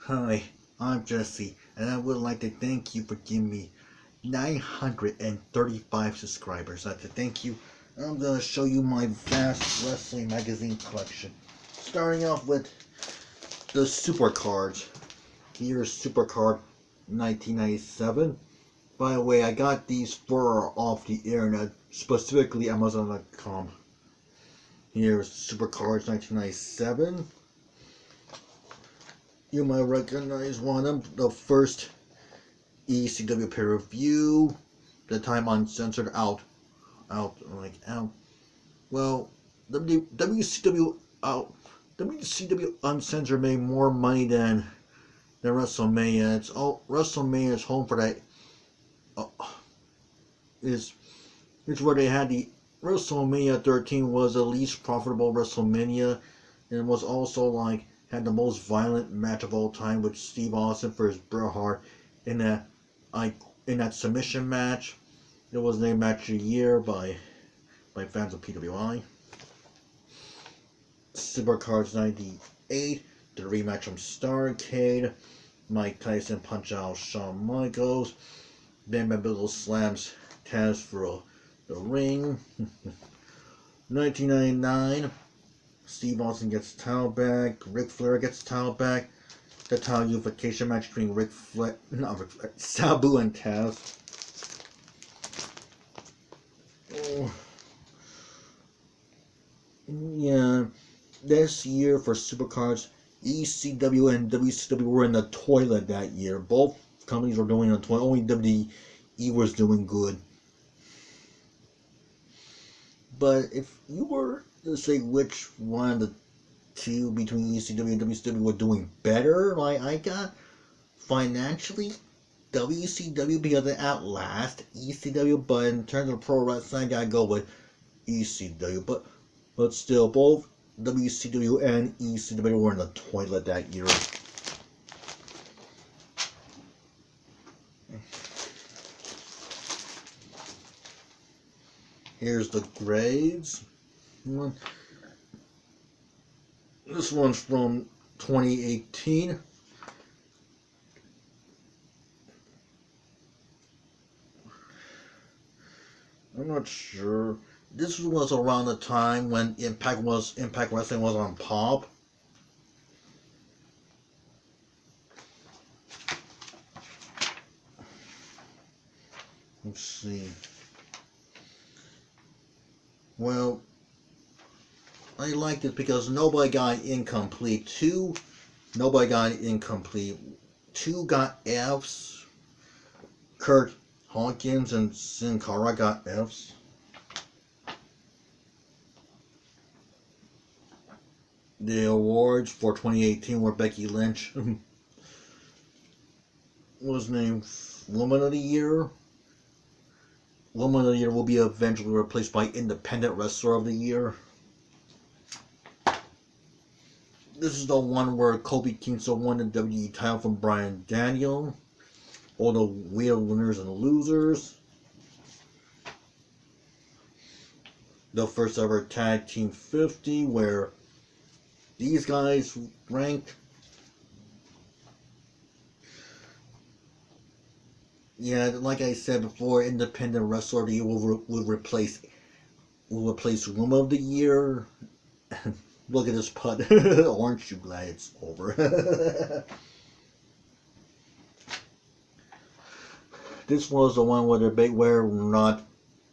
Hi, I'm Jesse, and I would like to thank you for giving me 935 subscribers. I'd like to thank you. I'm going to show you my vast wrestling magazine collection. Starting off with the Supercards. Here's Supercard 1997. By the way, I got these fur off the internet, specifically Amazon.com. Here's Supercards 1997. You might recognize one of them, the first ECW pay-per-view, the time uncensored out. Well, WCW uncensored made more money than WrestleMania. WrestleMania is home for that. Is where they had the WrestleMania 13 was the least profitable WrestleMania, and was also had the most violent match of all time with Steve Austin versus Bret Hart in that submission match. It was named Match of the Year by fans of PWI. Supercards 98, the rematch from Starrcade. Mike Tyson punch out Shawn Michaels. Bam Bam Bigelow slams Taz for the ring. 1999, Steve Austin gets title back. Ric Flair gets title back. The title unification match between Sabu and Taz. Oh. Yeah, this year for Supercards, ECW and WCW were in the toilet that year. Both companies were going in the toilet. Only WWE was doing good. But if you were to say which one of the two between ECW and WCW were doing better, I got financially WCW because it outlast ECW, but in terms of pro wrestling, I gotta go with ECW. But still, both WCW and ECW were in the toilet that year. Here's the grades. This one's from 2018. I'm not sure. This was around the time when Impact Wrestling was on Pop. Let's see. Well, I liked it because nobody got incomplete. Nobody got incomplete. 2 got Fs. Kurt Hawkins and Sin Cara got Fs. The awards for 2018 were Becky Lynch was named Woman of the Year. Woman of the Year will be eventually replaced by Independent Wrestler of the Year. This is the one where Kofi Kingston won the WWE title from Bryan Daniel. All the real winners and losers. The first ever Tag Team 50, where these guys ranked. Yeah, like I said before, Independent Wrestler of the Year will replace Woman of the Year. Look at this putt. Aren't you glad it's over? This was the one where not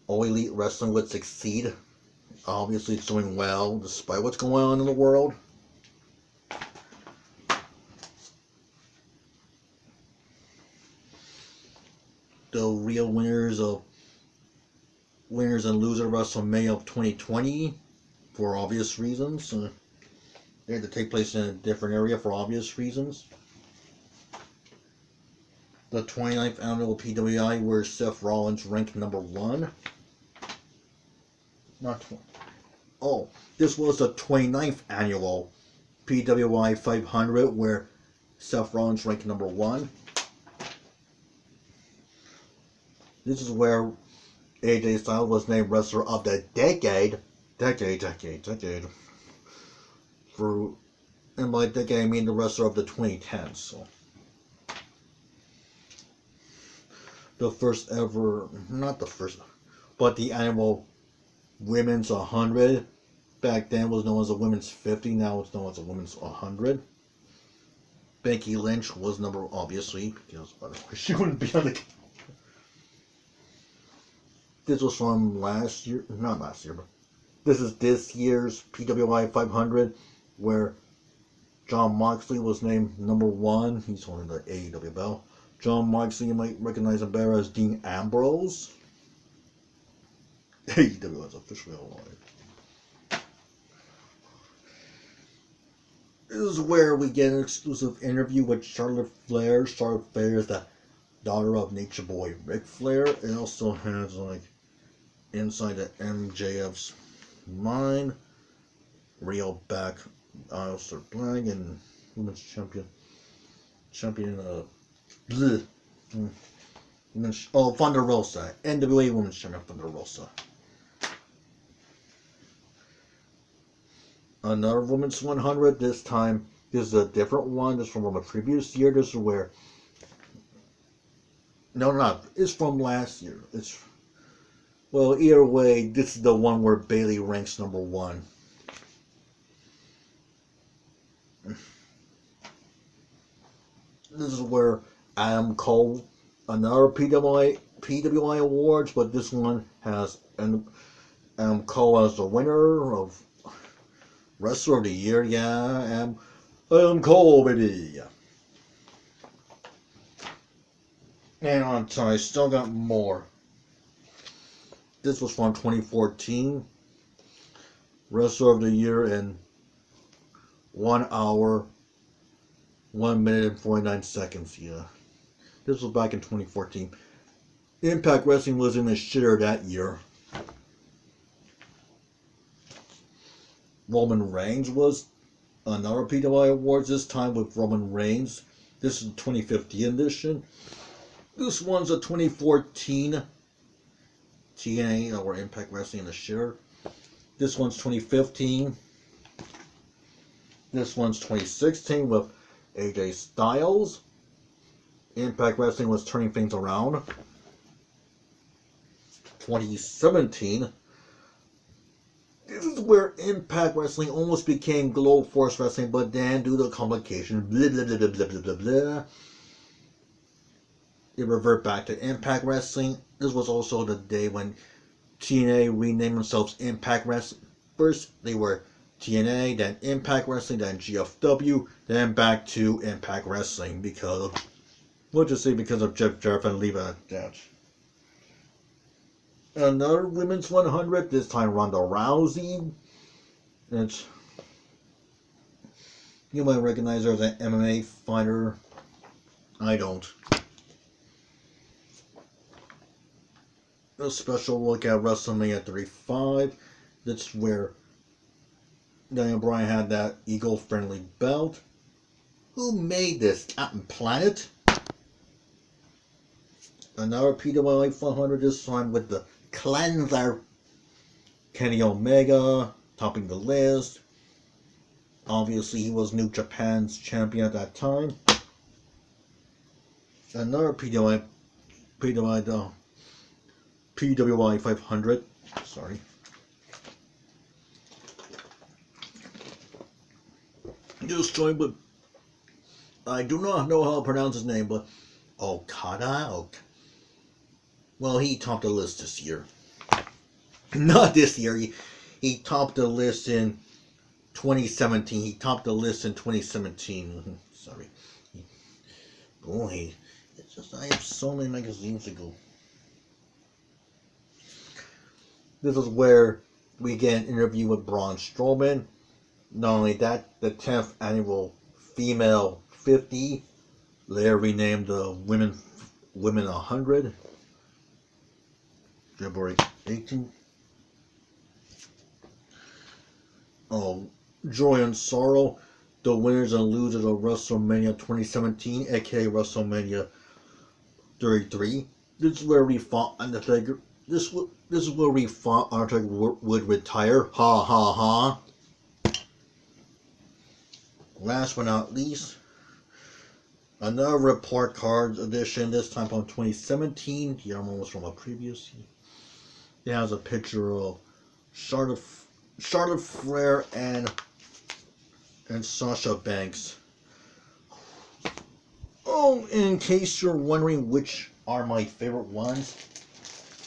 all elite wrestling would succeed. Obviously, it's doing well despite what's going on in the world. The real winners and losers of WrestleMania of 2020, for obvious reasons. They had to take place in a different area for obvious reasons. The 29th annual PWI, where Seth Rollins ranked number 1. This was the 29th annual PWI 500, where Seth Rollins ranked number 1. This is where AJ Styles was named Wrestler of the Decade. For And by decade I mean the wrestler of the 2010s. So the first ever, not the first, but the annual Women's 100. Back then was known as a Women's 50. Now it's known as a Women's 100. Becky Lynch was number, obviously, because otherwise she wouldn't be on the. This was from last year, not last year, but this is this year's PWI 500, where Jon Moxley was named number 1. He's holding the AEW belt. Jon Moxley, you might recognize him better as Dean Ambrose. AEW is officially alive. This is where we get an exclusive interview with Charlotte Flair. Charlotte Flair is the daughter of Nature Boy Ric Flair. It also has like inside the MJF's mind, Real back Aleister Black and Women's Champion Thunder Rosa, NWA Women's Champion Thunder Rosa. Another Women's 100. This time, this is a different one. This is from a previous year. This is where. No, not. It's from last year. It's. Well, either way, this is the one where Bayley ranks number 1. This is where Adam Cole, another PWI awards, but this one has Adam Cole as the winner of Wrestler of the Year. Yeah, Adam Cole, baby. And on time, I still got more. This was from 2014. Wrestler of the Year in 1 hour, 1 minute and 49 seconds. Yeah. This was back in 2014. Impact Wrestling was in the shitter that year. Roman Reigns was another PWI Awards, this time with Roman Reigns. This is the 2015 edition. This one's a 2014 TNA or Impact Wrestling in the shitter. This one's 2015. This one's 2016 with AJ Styles. Impact Wrestling was turning things around. 2017. This is where Impact Wrestling almost became Global Force Wrestling, but then due to complications, blah, blah, blah, blah, blah, blah, blah, it reverted back to Impact Wrestling. This was also the day when TNA renamed themselves Impact Wrestling. First, they were TNA, then Impact Wrestling, then GFW, then back to Impact Wrestling because of, we'll just say because of Jeff Jarrett and Leva Dutch. Another Women's 100, this time Ronda Rousey. It's, you might recognize her as an MMA fighter. I don't. A special look at WrestleMania 35. That's where Daniel Bryan had that eco-friendly belt. Who made this? Captain Planet? Another PWI 500, this time with the Cleanser. Kenny Omega topping the list. Obviously, he was New Japan's champion at that time. Another PWI 500. Sorry. Just joined with, I do not know how to pronounce his name, but Okada? Well, he topped the list this year. Not this year. He topped the list in 2017. He topped the list in 2017. Sorry. Boy, it's just I have so many magazines to go. This is where we get an interview with Braun Strowman. Not only that, the 10th annual Female 50, later renamed the Women 100, February 18th. Joy and Sorrow, the winners and losers of WrestleMania 2017, aka WrestleMania 33. This is where we fought Undertaker. This is where we thought Undertaker would retire. Ha ha ha. last but not least, another report card edition, this time from 2017. The other one was from a previous year. It has a picture of Charlotte Flair and Sasha Banks. Oh, in case you're wondering which are my favorite ones,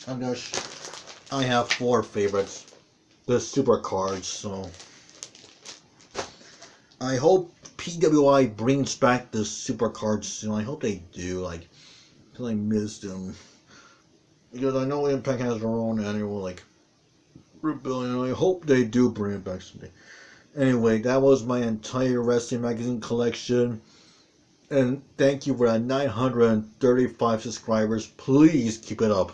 I have 4 favorites. The Supercards, so I hope PWI brings back the Supercards soon. I hope they do, because I miss them. Because I know Impact has their own annual, rebellion. I hope they do bring it back someday. Anyway, that was my entire wrestling magazine collection. And thank you for that 935 subscribers. Please keep it up.